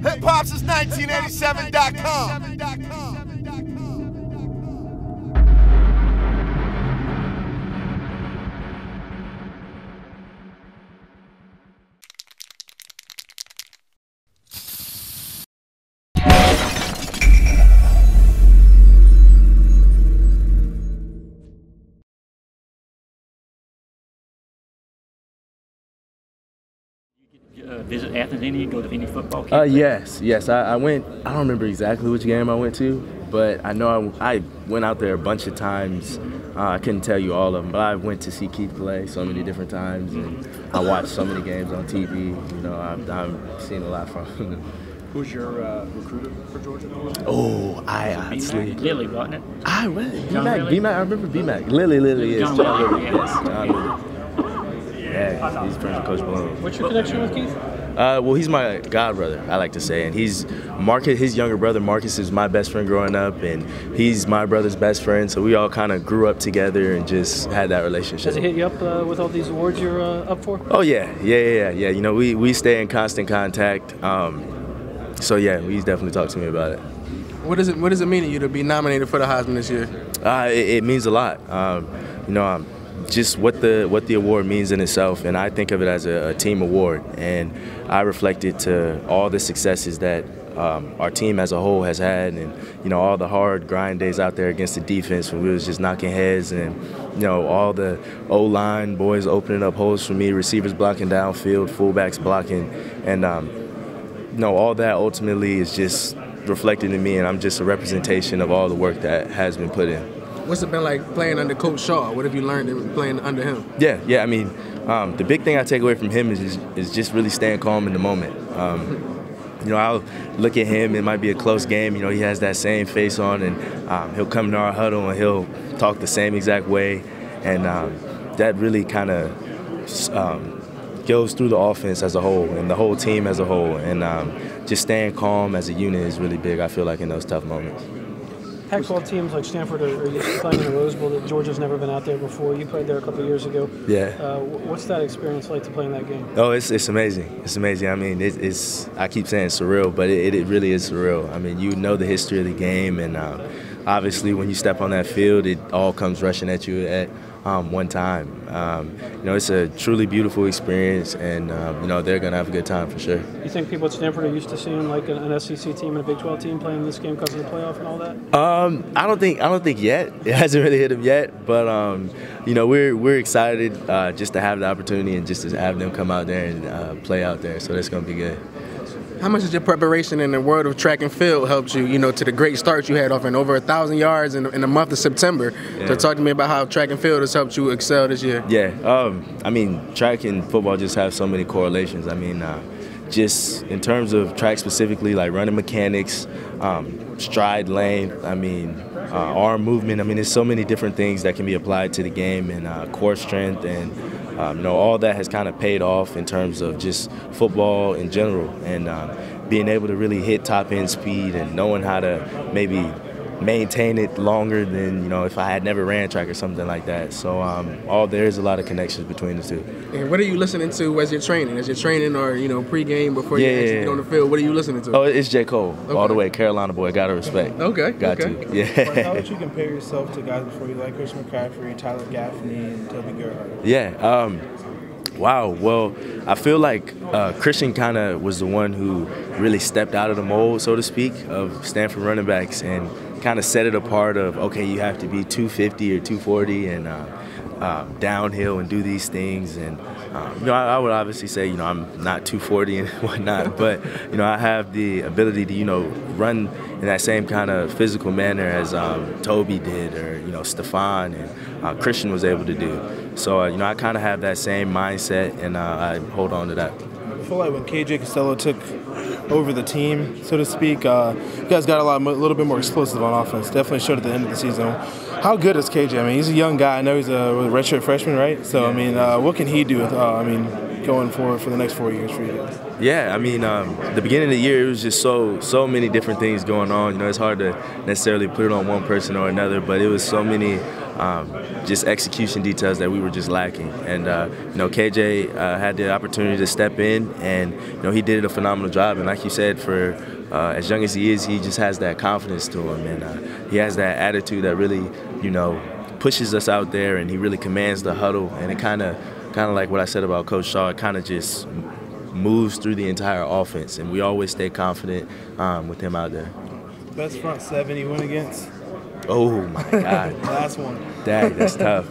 Hip-hop since 1987.com. Visit Athens, any? Go to any football games? Yes. I went. I don't remember exactly which game I went to, but I know I went out there a bunch of times. I couldn't tell you all of them, but I went to see Keith play so many different times, and I watched so many games on TV. You know, I've seen a lot from him. Who's your recruiter for Georgia? Oh, I honestly. Lily, wasn't it? I B-Mac. I remember B-Mac. Lily is. John Lily, yes. John Lily. Yeah, he's friends with Coach Malone. What's your connection with Keith? Well, he's my god brother, I like to say, and he's his younger brother Marcus is my best friend growing up, and he's my brother's best friend. So we all kind of grew up together and just had that relationship. Does it hit you up with all these awards you're up for? Oh yeah. You know, we stay in constant contact. So yeah, he's definitely talked to me about it. What does it mean to you to be nominated for the Heisman this year? It means a lot. You know, just what the award means in itself, and I think of it as a team award, and I reflect it to all the successes that our team as a whole has had, and you know, all the hard grind days out there against the defense when we was just knocking heads, and you know, all the O-line boys opening up holes for me, receivers blocking downfield, fullbacks blocking, and you know, all that ultimately is just reflected in me, and I'm just a representation of all the work that has been put in. What's it been like playing under Coach Shaw? What have you learned in playing under him? Yeah. I mean, the big thing I take away from him is just really staying calm in the moment. You know, I'll look at him. It might be a close game. You know, he has that same face on, and he'll come to our huddle and he'll talk the same exact way, and that really kind of goes through the offense as a whole and the whole team as a whole. And just staying calm as a unit is really big, I feel like, in those tough moments. Pac-12 teams like Stanford are used to playing in the Rose Bowl. That Georgia's never been out there before. You played there a couple of years ago. Yeah. What's that experience like to play in that game? Oh, it's amazing. It's amazing. I mean, it's I keep saying surreal, but it really is surreal. I mean, you know the history of the game, and obviously when you step on that field, it all comes rushing at you at one time. You know, it's a truly beautiful experience, and you know, they're gonna have a good time for sure. You think people at Stanford are used to seeing like an SEC team and a Big 12 team playing this game because of the playoff and all that? I don't think yet. It hasn't really hit them yet, but you know, we're excited just to have the opportunity and just to have them come out there and play out there. So that's gonna be good. How much has your preparation in the world of track and field helped you, you know, to the great start you had off in over 1,000 yards in the month of September? Yeah. So talk to me about how track and field has helped you excel this year. Yeah, I mean, track and football just have so many correlations. I mean, just in terms of track specifically, like running mechanics, stride length, I mean, arm movement. I mean, there's so many different things that can be applied to the game, and core strength, and you know, all that has kind of paid off in terms of just football in general, and being able to really hit top end speed and knowing how to maybe maintain it longer than, you know, if I had never ran track or something like that. So there's a lot of connections between the two. And what are you listening to as you're training? As you're training, or you know, pregame before you actually get on the field? What are you listening to? Oh, it's J. Cole, all the way. Carolina boy, gotta respect. Okay. Got to. Yeah. How would you compare yourself to guys before you, like Christian McCaffrey, Tyler Gaffney, and Toby Gerhardt? Yeah. Wow. Well, I feel like Christian kind of was the one who really stepped out of the mold, so to speak, of Stanford running backs, and kind of set it apart of, okay, you have to be 250 or 240 and downhill and do these things. And you know, I would obviously say, you know, I'm not 240 and whatnot, but you know, I have the ability to, you know, run in that same kind of physical manner as Toby did, or you know, Stefan and Christian was able to do. So you know, I kind of have that same mindset, and I hold on to that. I feel like when KJ Costello took over the team, so to speak, you guys got a little bit more explosive on offense. Definitely showed at the end of the season. How good is KJ? I mean, he's a young guy. I know he's a redshirt freshman, right? So I mean, what can he do with? Going forward for the next 4 years for you guys? Yeah, I mean, the beginning of the year, it was just so many different things going on. You know, it's hard to necessarily put it on one person or another, but it was so many just execution details that we were just lacking. And KJ had the opportunity to step in, and he did a phenomenal job. And like you said, for as young as he is, he just has that confidence to him, and he has that attitude that really pushes us out there, and he really commands the huddle. And it kind of like what I said about Coach Shaw, it kind of just moves through the entire offense, and we always stay confident with him out there. Best front seven you went against? Oh my God. Last one. That's tough.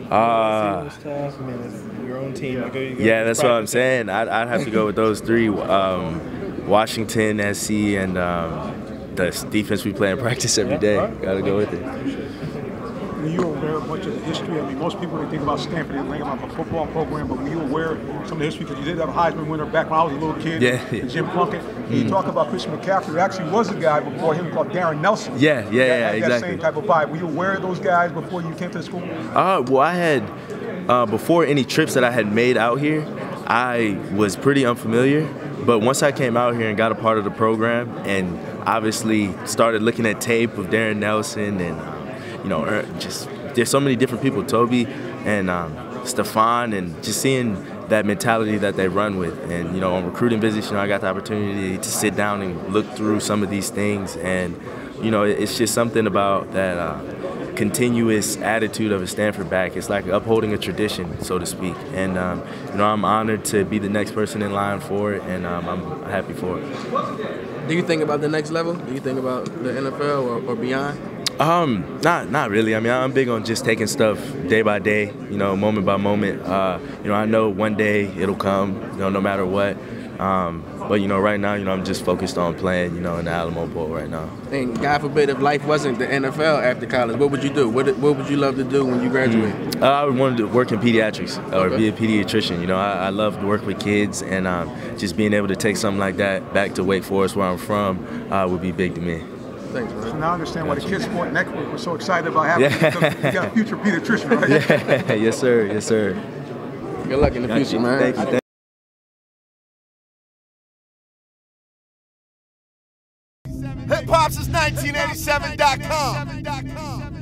Tough. I mean, it's your own team. Yeah, that's what I'm saying. I'd have to go with those three: Washington, SC, and the defense we play in practice every day. Got to go with it. Were you aware of much of the history? I mean, most people, they think about Stanford, they think about the football program, but were you aware of some of the history? Because you did have a Heisman winner back when I was a little kid, Jim Plunkett. You talk about Christian McCaffrey, who actually was a guy before him called Darren Nelson. Yeah, exactly. That same type of vibe. Were you aware of those guys before you came to the school? Well, I had, before any trips that I had made out here, I was pretty unfamiliar. But once I came out here and got a part of the program, and obviously started looking at tape of Darren Nelson and just there's so many different people, Toby and Stefan, and just seeing that mentality that they run with. And on recruiting visits, I got the opportunity to sit down and look through some of these things, and it's just something about that continuous attitude of a Stanford back. It's like upholding a tradition, so to speak. And I'm honored to be the next person in line for it, and I'm happy for it. Do you think about the next level? Do you think about the NFL or beyond? Not really. I mean, I'm big on just taking stuff day by day, moment by moment. I know one day it'll come, no matter what. But right now, I'm just focused on playing, in the Alamo Bowl right now. And God forbid, if life wasn't the NFL after college, what would you do? What would you love to do when you graduate? I would want to work in pediatrics or be a pediatrician. I love to work with kids, and just being able to take something like that back to Wake Forest, where I'm from, would be big to me. Thanks, man. So now I understand why the Kids Sport Network was so excited about having you, because you got a future pediatrician, right? Yeah, yes, sir. Yes, sir. Good luck in the future, man. Thank you. Hip Hop since 1987.com.